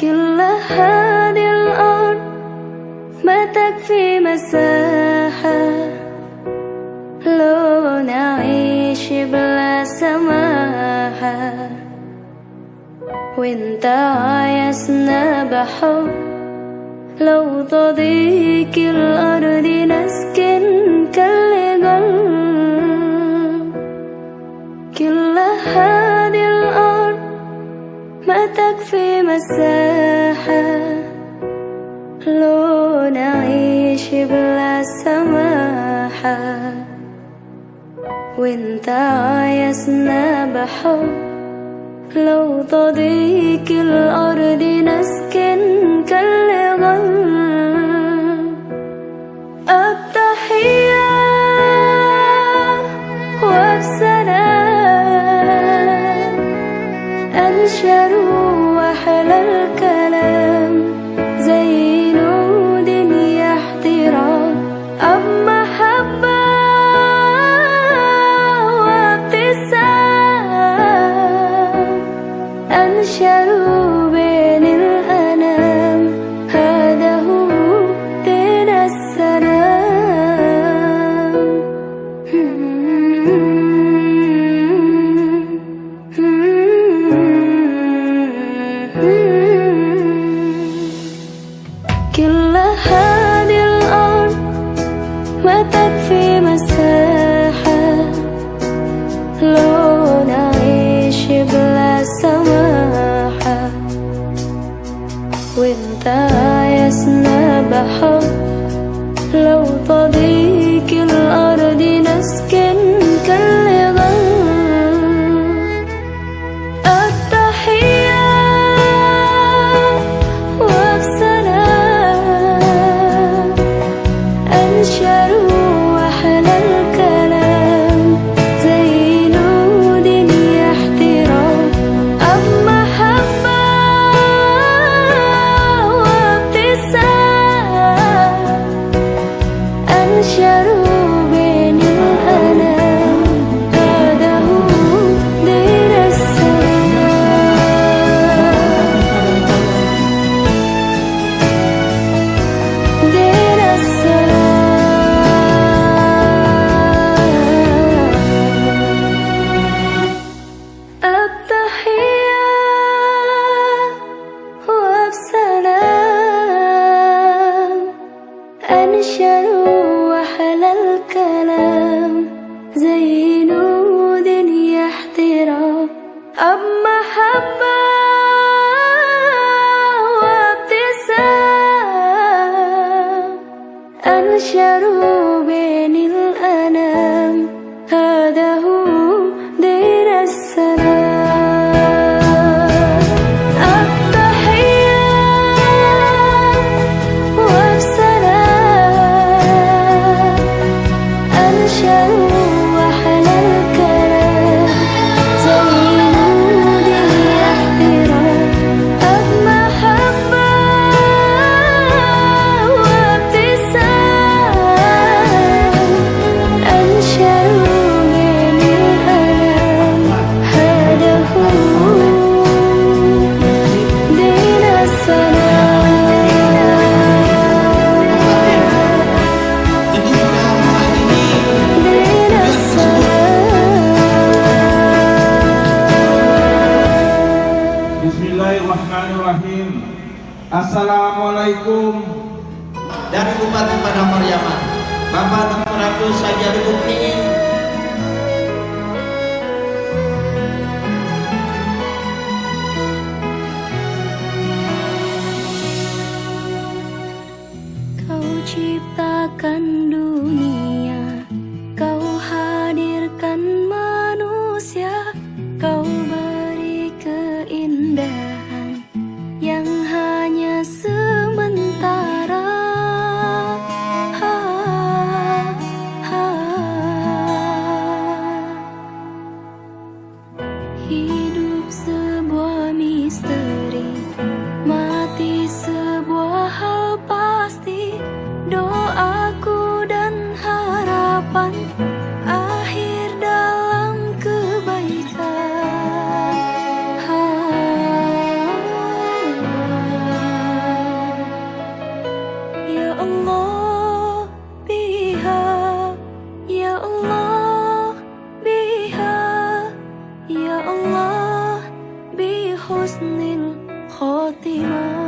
كل هذه الأرض ما تكفي مساحة لو نعيش بلا سماحة، وانت عايزنا بحب لو تضيق الأرض نسكن كالقلب. كل هذه الأرض ما تكفي مساحة لو نعيش بلا سماحة، وانت عايزنا بحب لو تضيق الأرض نسكن كالغل. التحية وبسلام أنشروا أحلى الكلام زي نود يحترام أب محبة وابتسام أنشروا بين الأنام. هذا هو دين السلام. كل هذه الأرض ما تكفي مساحة لو نعيش بلا سماحة، وانت عايزنا بحب لو تضيق الأرض نسكن كالغل. التحية وبسلام أنشروا أحلى الكلام زي نود يحترام أب محبة وابتسام أنشروا بين الأنام. هذا هو دين السلام. دين السلام. التحية وبسلام أنشروا أحلى الكلام زي نود يحترام أب محبة وابتسام أنشروا بين الأنام. هذا هو دين السلام. التحية وبسلام أنشروا أحلى الكلام زي نود يحترام أب محبة وابتسام أنشروا بين الأنام. هذا هو دين السلام. Bismillahirrahmanirrahim. Assalamualaikum. Dari Bupati Padang Pariaman, Bapak Dr. Abdul Sajjad Mukminin. Kau ciptakan dunia, kau hadirkan manusia, kau beri keindahan yang hanya sementara. Ha, ha. Hidup sebuah misteri, mati sebuah hal pasti. Doaku dan terima.